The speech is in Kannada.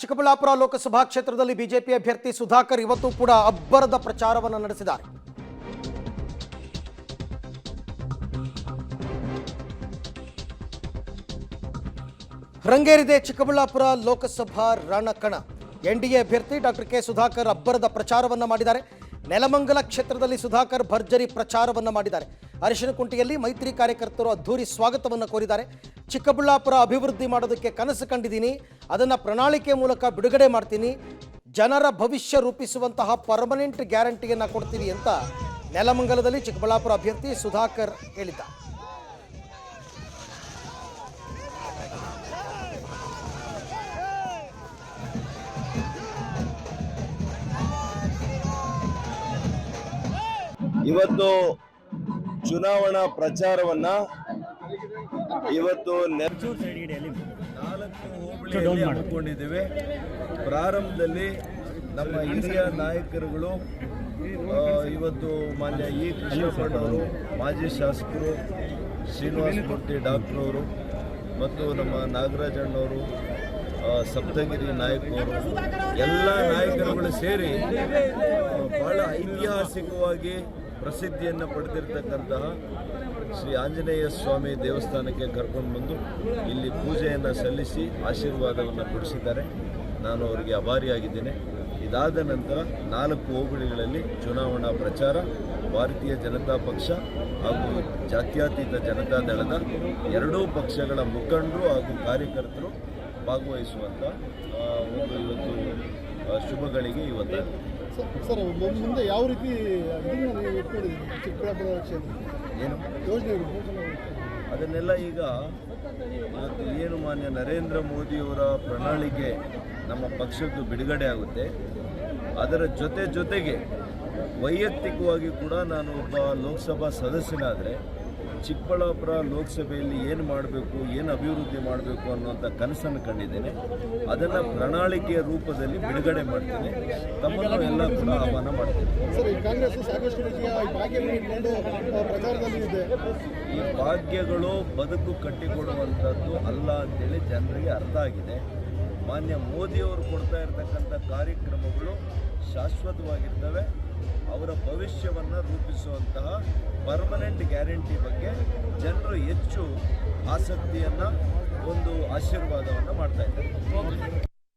ಚಿಕ್ಕಬಳ್ಳಾಪುರ ಲೋಕಸಭಾ ಕ್ಷೇತ್ರದಲ್ಲಿ ಬಿಜೆಪಿ ಅಭ್ಯರ್ಥಿ ಸುಧಾಕರ್ ಇವತ್ತು ಕೂಡ ಅಬ್ಬರದ ಪ್ರಚಾರವನ್ನು ನಡೆಸಿದ್ದಾರೆ. ರಂಗೇರಿದೆ ಚಿಕ್ಕಬಳ್ಳಾಪುರ ಲೋಕಸಭಾ ರಣಕಣ. ಎನ್ಡಿಎ ಅಭ್ಯರ್ಥಿ ಡಾಕ್ಟರ್ ಕೆ ಸುಧಾಕರ್ ಅಬ್ಬರದ ಪ್ರಚಾರವನ್ನು ಮಾಡಿದ್ದಾರೆ. ನೆಲಮಂಗಲ ಕ್ಷೇತ್ರದಲ್ಲಿ ಸುಧಾಕರ್ ಭರ್ಜರಿ ಪ್ರಚಾರವನ್ನು ಮಾಡಿದ್ದಾರೆ. ಅರಿಶಿನಕುಂಟೆಯಲ್ಲಿ ಮೈತ್ರಿ ಕಾರ್ಯಕರ್ತರು ಅದ್ಧೂರಿ ಸ್ವಾಗತವನ್ನು ಕೋರಿದ್ದಾರೆ. ಚಿಕ್ಕಬಳ್ಳಾಪುರ ಅಭಿವೃದ್ಧಿ ಮಾಡೋದಕ್ಕೆ ಕನಸು ಕಂಡಿದ್ದೀನಿ, ಅದನ್ನು ಪ್ರಣಾಳಿಕೆ ಮೂಲಕ ಬಿಡುಗಡೆ ಮಾಡ್ತೀನಿ, ಜನರ ಭವಿಷ್ಯ ರೂಪಿಸುವಂತಹ ಪರ್ಮನೆಂಟ್ ಗ್ಯಾರಂಟಿಯನ್ನು ಕೊಡ್ತೀವಿ ಅಂತ ನೆಲಮಂಗಲದಲ್ಲಿ ಚಿಕ್ಕಬಳ್ಳಾಪುರ ಅಭ್ಯರ್ಥಿ ಸುಧಾಕರ್ ಹೇಳಿದ್ದಾರೆ. ಇವತ್ತು ಚುನಾವಣಾ ಪ್ರಚಾರವನ್ನ ಇವತ್ತು 4 ಹೋಬಳಿಯಲ್ಲಿ ಹಮ್ಮಿಕೊಂಡಿದ್ದೇವೆ. ಪ್ರಾರಂಭದಲ್ಲಿ ನಮ್ಮ ಹಿರಿಯ ನಾಯಕರುಗಳು ಇವತ್ತು ಮಾನ್ಯ ಇ ಕೃಷ್ಣಪ್ಪನವರು, ಮಾಜಿ ಶಾಸಕರು ಶ್ರೀನಿವಾಸ ಮೂರ್ತಿ ಡಾಕ್ಟರ್ ಅವರು ಮತ್ತು ನಮ್ಮ ನಾಗರಾಜಣ್ಣವರು, ಸಪ್ತಗಿರಿ ನಾಯಕರು, ಎಲ್ಲ ನಾಯಕರುಗಳು ಸೇರಿ ಬಹಳ ಐತಿಹಾಸಿಕವಾಗಿ ಪ್ರಸಿದ್ಧಿಯನ್ನು ಪಡೆದಿರತಕ್ಕಂತಹ ಶ್ರೀ ಆಂಜನೇಯ ಸ್ವಾಮಿ ದೇವಸ್ಥಾನಕ್ಕೆ ಕರ್ಕೊಂಡು ಬಂದು ಇಲ್ಲಿ ಪೂಜೆಯನ್ನು ಸಲ್ಲಿಸಿ ಆಶೀರ್ವಾದವನ್ನು ಕೊಡಿಸಿದ್ದಾರೆ. ನಾನು ಅವರಿಗೆ ಆಭಾರಿಯಾಗಿದ್ದೇನೆ. ಇದಾದ ನಂತರ 4 ಹೋಬಳಿಗಳಲ್ಲಿ ಚುನಾವಣಾ ಪ್ರಚಾರ ಭಾರತೀಯ ಜನತಾ ಪಕ್ಷ ಹಾಗೂ ಜಾತ್ಯತೀತ ಜನತಾ ದಳದ ಎರಡೂ ಪಕ್ಷಗಳ ಮುಖಂಡರು ಹಾಗೂ ಕಾರ್ಯಕರ್ತರು ಭಾಗವಹಿಸುವಂಥ ಇವತ್ತು ಶುಭಗಳಿಗೆ ಇವತ್ತು ಸರ್ ಮುಂದೆ ಯಾವ ರೀತಿ ಚಿಕ್ಕಬಳ್ಳಾಪುರ ಕ್ಷೇತ್ರ ಏನು ಯೋಜನೆ ಅದನ್ನೆಲ್ಲ ಈಗ ಇವತ್ತು ಏನು ಮಾನ್ಯ ನರೇಂದ್ರ ಮೋದಿಯವರ ಪ್ರಣಾಳಿಕೆ ನಮ್ಮ ಪಕ್ಷದ್ದು ಬಿಡುಗಡೆ ಆಗುತ್ತೆ. ಅದರ ಜೊತೆಗೆ ವೈಯಕ್ತಿಕವಾಗಿ ಕೂಡ ನಾನು ಒಬ್ಬ ಲೋಕಸಭಾ ಸದಸ್ಯನಾದರೆ ಚಿಕ್ಕಬಳ್ಳಾಪುರ ಲೋಕಸಭೆಯಲ್ಲಿ ಏನು ಮಾಡಬೇಕು, ಏನು ಅಭಿವೃದ್ಧಿ ಮಾಡಬೇಕು ಅನ್ನುವಂಥ ಕನಸನ್ನು ಕಂಡಿದ್ದೇನೆ. ಅದನ್ನು ಪ್ರಣಾಳಿಕೆಯ ರೂಪದಲ್ಲಿ ಬಿಡುಗಡೆ ಮಾಡ್ತೇನೆ. ತಮ್ಮನ್ನು ಎಲ್ಲ ಕೂಡ ಆಹ್ವಾನ ಮಾಡ್ತೇನೆ. ಸರ್, ಕಾಂಗ್ರೆಸ್ ಸಾಕಷ್ಟು ರೀತಿಯ ಪ್ರಚಾರದಲ್ಲಿ ಇದೆ. ಈ ಭಾಗ್ಯಗಳು ಬದುಕು ಕಟ್ಟಿಕೊಡುವಂಥದ್ದು ಅಲ್ಲ ಅಂತೇಳಿ ಜನರಿಗೆ ಅರ್ಥ ಆಗಿದೆ. ಮಾನ್ಯ ಮೋದಿಯವರು ಕೊಡ್ತಾ ಇರತಕ್ಕಂಥ ಕಾರ್ಯಕ್ರಮಗಳು ಶಾಶ್ವತವಾಗಿರ್ತವೆ. ಅವರ ಭವಿಷ್ಯವನ್ನು ರೂಪಿಸುವಂತಹ ಪರ್ಮನೆಂಟ್ ಗ್ಯಾರಂಟಿ ಬಗ್ಗೆ ಜನರು ಹೆಚ್ಚು ಆಸಕ್ತಿಯನ್ನು, ಒಂದು ಆಶೀರ್ವಾದವನ್ನು ಮಾಡ್ತಾ ಇದ್ದಾರೆ.